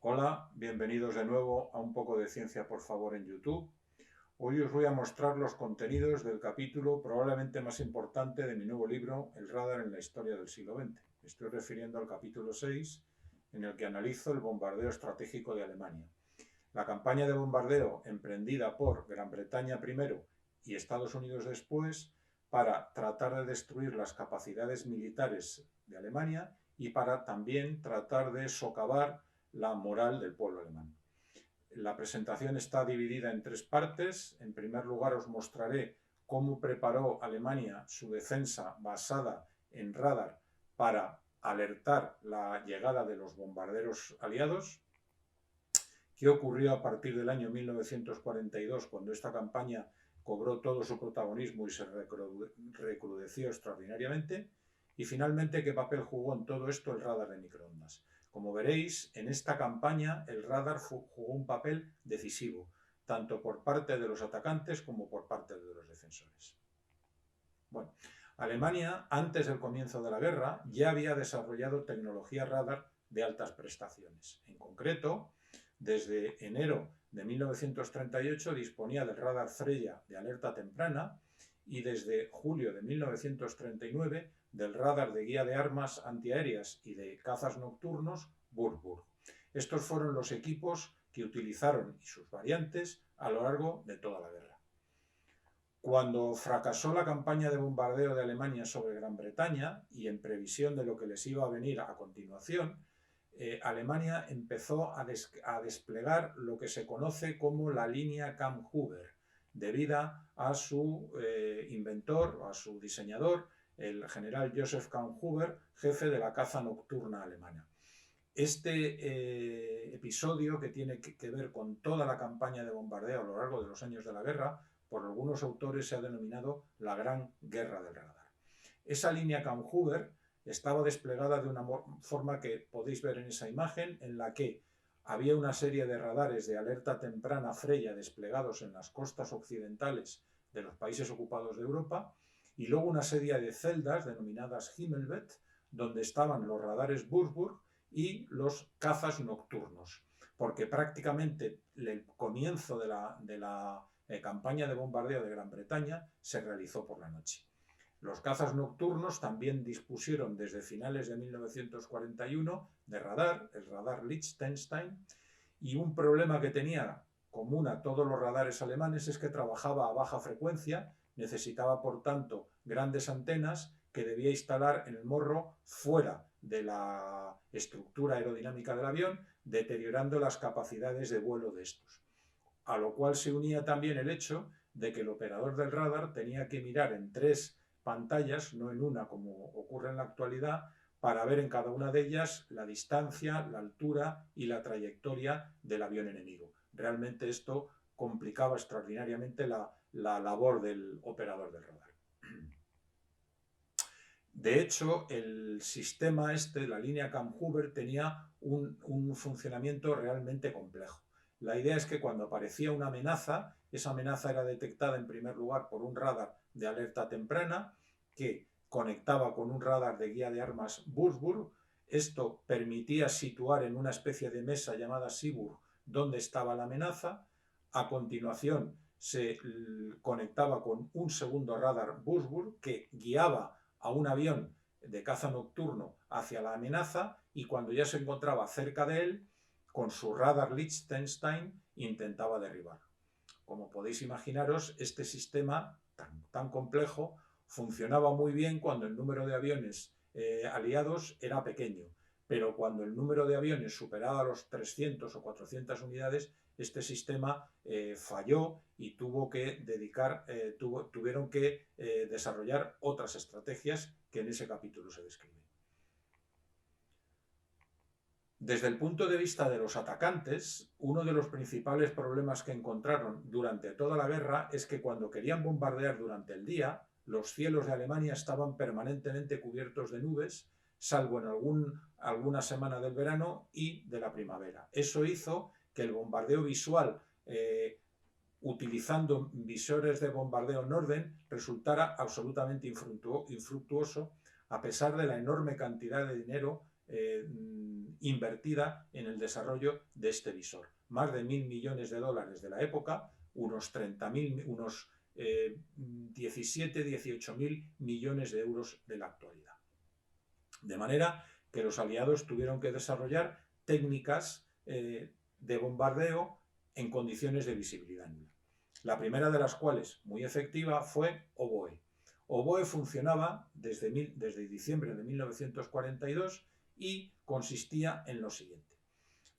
Hola, bienvenidos de nuevo a Un poco de ciencia por favor en YouTube. Hoy os voy a mostrar los contenidos del capítulo probablemente más importante de mi nuevo libro, El radar en la historia del siglo XX. Me estoy refiriendo al capítulo 6, en el que analizo el bombardeo estratégico de Alemania. La campaña de bombardeo emprendida por Gran Bretaña primero y Estados Unidos después para tratar de destruir las capacidades militares de Alemania y para también tratar de socavar la moral del pueblo alemán. La presentación está dividida en tres partes. En primer lugar, os mostraré cómo preparó Alemania su defensa basada en radar para alertar la llegada de los bombarderos aliados. ¿Qué ocurrió a partir del año 1942, cuando esta campaña cobró todo su protagonismo y se recrudeció extraordinariamente? Y finalmente, ¿qué papel jugó en todo esto el radar de microondas? Como veréis, en esta campaña el radar jugó un papel decisivo, tanto por parte de los atacantes como por parte de los defensores. Bueno, Alemania, antes del comienzo de la guerra, ya había desarrollado tecnología radar de altas prestaciones. En concreto, desde enero de 1938 disponía del radar Freya de alerta temprana y desde julio de 1939 del radar de guía de armas antiaéreas y de cazas nocturnos Burgbur. Estos fueron los equipos que utilizaron y sus variantes a lo largo de toda la guerra. Cuando fracasó la campaña de bombardeo de Alemania sobre Gran Bretaña y en previsión de lo que les iba a venir a continuación, Alemania empezó a desplegar lo que se conoce como la línea Kampfhuber, debida a su inventor, a su diseñador, el general Joseph Kampfhuber, jefe de la caza nocturna alemana. Este episodio, que tiene que ver con toda la campaña de bombardeo a lo largo de los años de la guerra, por algunos autores se ha denominado la Gran Guerra del Radar. Esa línea Kampfhuber estaba desplegada de una forma que podéis ver en esa imagen, en la que había una serie de radares de alerta temprana Freya desplegados en las costas occidentales de los países ocupados de Europa, y luego una serie de celdas denominadas Himmelbett, donde estaban los radares Burgbur y los cazas nocturnos, porque prácticamente el comienzo de la campaña de bombardeo de Gran Bretaña se realizó por la noche. Los cazas nocturnos también dispusieron desde finales de 1941 de radar, el radar Liechtenstein, y un problema que tenía común a todos los radares alemanes es que trabajaba a baja frecuencia, necesitaba por tanto grandes antenas que debía instalar en el morro fuera de la estructura aerodinámica del avión, deteriorando las capacidades de vuelo de estos. A lo cual se unía también el hecho de que el operador del radar tenía que mirar en tres pantallas, no en una como ocurre en la actualidad, para ver en cada una de ellas la distancia, la altura y la trayectoria del avión enemigo. Realmente esto complicaba extraordinariamente la labor del operador del radar. De hecho, el sistema la línea Kampfhuber, tenía un funcionamiento realmente complejo. La idea es que cuando aparecía una amenaza, esa amenaza era detectada en primer lugar por un radar de alerta temprana que conectaba con un radar de guía de armas Burgbur. Esto permitía situar en una especie de mesa llamada Sibur dónde estaba la amenaza. A continuación se conectaba con un segundo radar Burgbur que guiaba a un avión de caza nocturno hacia la amenaza, y cuando ya se encontraba cerca de él, con su radar Liechtenstein intentaba derribarlo. Como podéis imaginaros, este sistema tan complejo funcionaba muy bien cuando el número de aviones aliados era pequeño, pero cuando el número de aviones superaba los 300 o 400 unidades, este sistema falló y tuvieron que desarrollar otras estrategias que en ese capítulo se describen. Desde el punto de vista de los atacantes, uno de los principales problemas que encontraron durante toda la guerra es que cuando querían bombardear durante el día, los cielos de Alemania estaban permanentemente cubiertos de nubes, salvo en alguna semana del verano y de la primavera. Eso hizo que el bombardeo visual, utilizando visores de bombardeo Norden, resultara absolutamente infructuoso, a pesar de la enorme cantidad de dinero invertida en el desarrollo de este visor. Más de 1.000 millones de dólares de la época, unos 17-18.000 millones de euros de la actualidad. De manera que los aliados tuvieron que desarrollar técnicas de bombardeo en condiciones de visibilidad nula. La primera de las cuales, muy efectiva, fue Oboe. Oboe funcionaba desde diciembre de 1942 y consistía en lo siguiente.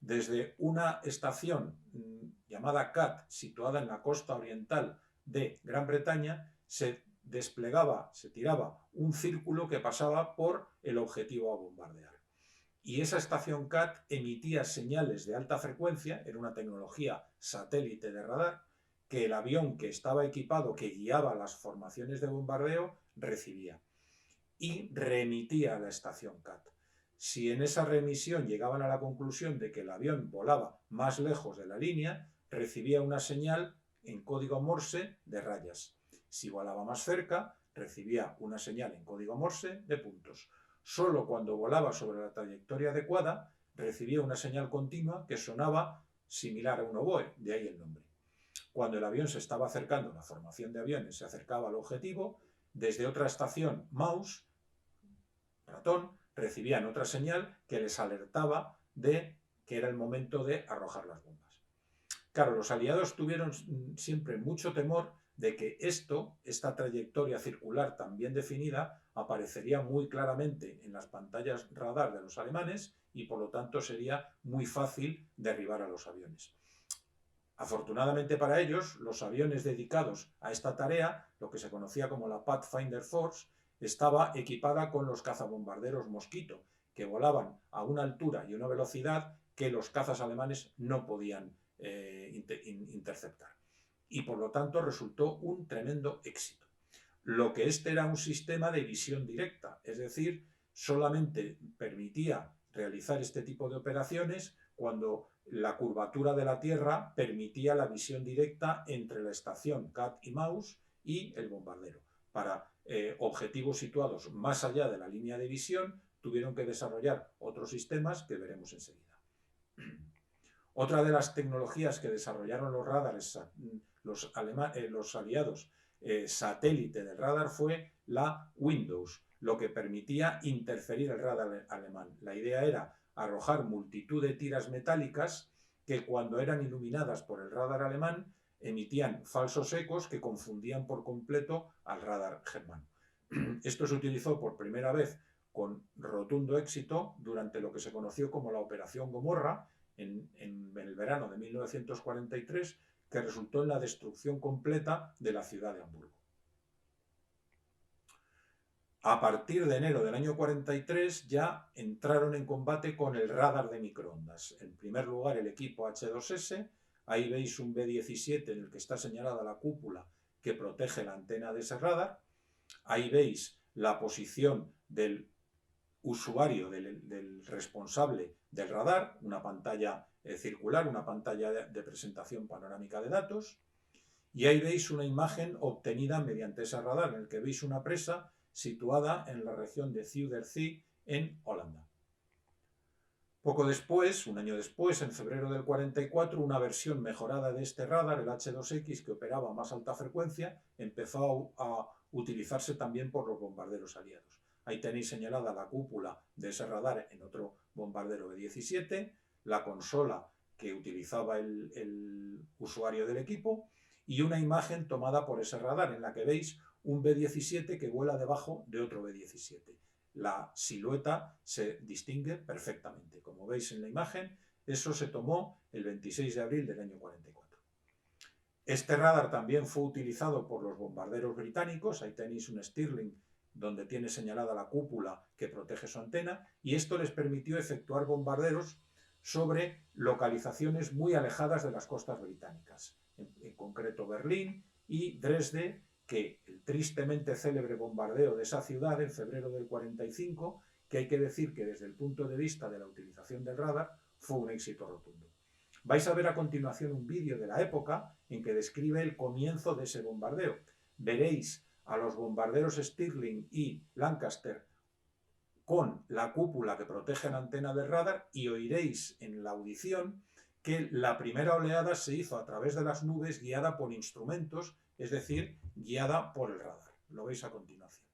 Desde una estación llamada CAT, situada en la costa oriental de Gran Bretaña, se desplegaba, se tiraba un círculo que pasaba por el objetivo a bombardear. Y esa estación CAT emitía señales de alta frecuencia, era una tecnología satélite de radar, que el avión que estaba equipado, que guiaba las formaciones de bombardeo, recibía y reemitía a la estación CAT. Si en esa remisión llegaban a la conclusión de que el avión volaba más lejos de la línea, recibía una señal en código Morse de rayas. Si volaba más cerca, recibía una señal en código Morse de puntos. Solo cuando volaba sobre la trayectoria adecuada, recibía una señal continua que sonaba similar a un oboe, de ahí el nombre. Cuando el avión se estaba acercando, la formación de aviones se acercaba al objetivo, desde otra estación, mouse, ratón, recibían otra señal que les alertaba de que era el momento de arrojar las bombas. Claro, los aliados tuvieron siempre mucho temor de que esta trayectoria circular tan bien definida, aparecería muy claramente en las pantallas radar de los alemanes y por lo tanto sería muy fácil derribar a los aviones. Afortunadamente para ellos, los aviones dedicados a esta tarea, lo que se conocía como la Pathfinder Force, estaba equipada con los cazabombarderos Mosquito, que volaban a una altura y una velocidad que los cazas alemanes no podían interceptar. Y por lo tanto resultó un tremendo éxito. Lo que era un sistema de visión directa, es decir, solamente permitía realizar este tipo de operaciones cuando la curvatura de la Tierra permitía la visión directa entre la estación CAT y mouse y el bombardero. Para objetivos situados más allá de la línea de visión, tuvieron que desarrollar otros sistemas que veremos enseguida. Otra de las tecnologías que desarrollaron los radares, los aliados satélite del radar, fue la Windows, lo que permitía interferir el radar alemán. La idea era arrojar multitud de tiras metálicas que, cuando eran iluminadas por el radar alemán, emitían falsos ecos que confundían por completo al radar germano. Esto se utilizó por primera vez con rotundo éxito durante lo que se conoció como la Operación Gomorra en el verano de 1943, que resultó en la destrucción completa de la ciudad de Hamburgo. A partir de enero del año 43 ya entraron en combate con el radar de microondas. En primer lugar, el equipo H2S. Ahí veis un B-17 en el que está señalada la cúpula que protege la antena de ese radar. Ahí veis la posición del usuario, del responsable del radar, una pantalla circular, una pantalla de presentación panorámica de datos. Y ahí veis una imagen obtenida mediante ese radar, en el que veis una presa situada en la región de Zuiderzee, en Holanda. Poco después, un año después, en febrero del 44, una versión mejorada de este radar, el H2X, que operaba a más alta frecuencia, empezó a utilizarse también por los bombarderos aliados. Ahí tenéis señalada la cúpula de ese radar en otro bombardero B-17, la consola que utilizaba el usuario del equipo y una imagen tomada por ese radar en la que veis un B-17 que vuela debajo de otro B-17. La silueta se distingue perfectamente. Como veis en la imagen, eso se tomó el 26 de abril del año 44. Este radar también fue utilizado por los bombarderos británicos. Ahí tenéis un Stirling donde tiene señalada la cúpula que protege su antena, y esto les permitió efectuar bombarderos sobre localizaciones muy alejadas de las costas británicas, en concreto Berlín y Dresde, que el tristemente célebre bombardeo de esa ciudad en febrero del 45, que hay que decir que desde el punto de vista de la utilización del radar fue un éxito rotundo. Vais a ver a continuación un vídeo de la época en que describe el comienzo de ese bombardeo. Veréis a los bombarderos Stirling y Lancaster con la cúpula que protege la antena del radar, y oiréis en la audición que la primera oleada se hizo a través de las nubes guiada por instrumentos, es decir, guiada por el radar. Lo veis a continuación.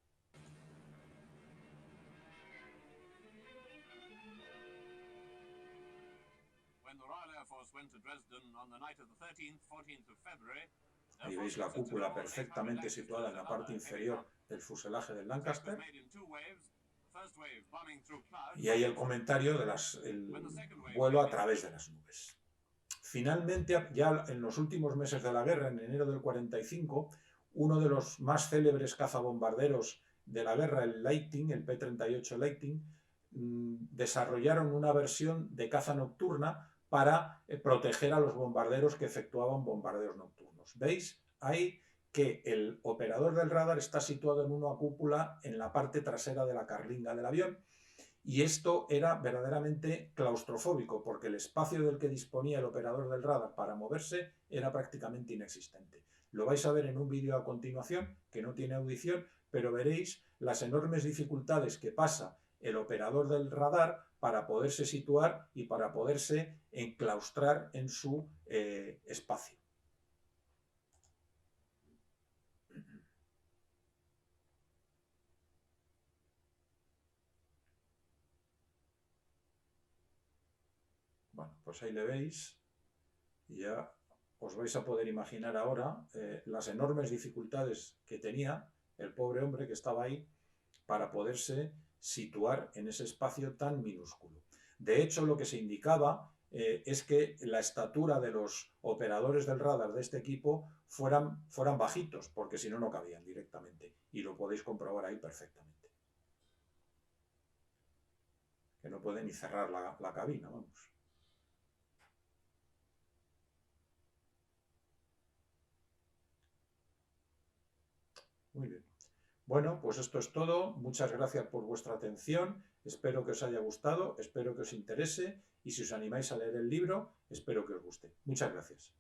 Ahí veis la cúpula perfectamente situada en la parte inferior del fuselaje del Lancaster. Y hay el comentario del vuelo a través de las nubes. Finalmente, ya en los últimos meses de la guerra, en enero del 45, uno de los más célebres cazabombarderos de la guerra, el Lightning, el P-38 Lightning, desarrollaron una versión de caza nocturna para proteger a los bombarderos que efectuaban bombardeos nocturnos. ¿Veis? Ahí que el operador del radar está situado en una cúpula en la parte trasera de la carlinga del avión, y esto era verdaderamente claustrofóbico porque el espacio del que disponía el operador del radar para moverse era prácticamente inexistente. Lo vais a ver en un vídeo a continuación que no tiene audición, pero veréis las enormes dificultades que pasa el operador del radar para poderse situar y para poderse enclaustrar en su espacio. Bueno, pues ahí le veis, y ya os vais a poder imaginar ahora las enormes dificultades que tenía el pobre hombre que estaba ahí para poderse situar en ese espacio tan minúsculo. De hecho, lo que se indicaba es que la estatura de los operadores del radar de este equipo fueran bajitos, porque si no, no cabían directamente. Y lo podéis comprobar ahí perfectamente. Que no puede ni cerrar la cabina, vamos. Muy bien. Bueno, pues esto es todo. Muchas gracias por vuestra atención. Espero que os haya gustado, espero que os interese, y si os animáis a leer el libro, espero que os guste. Muchas gracias.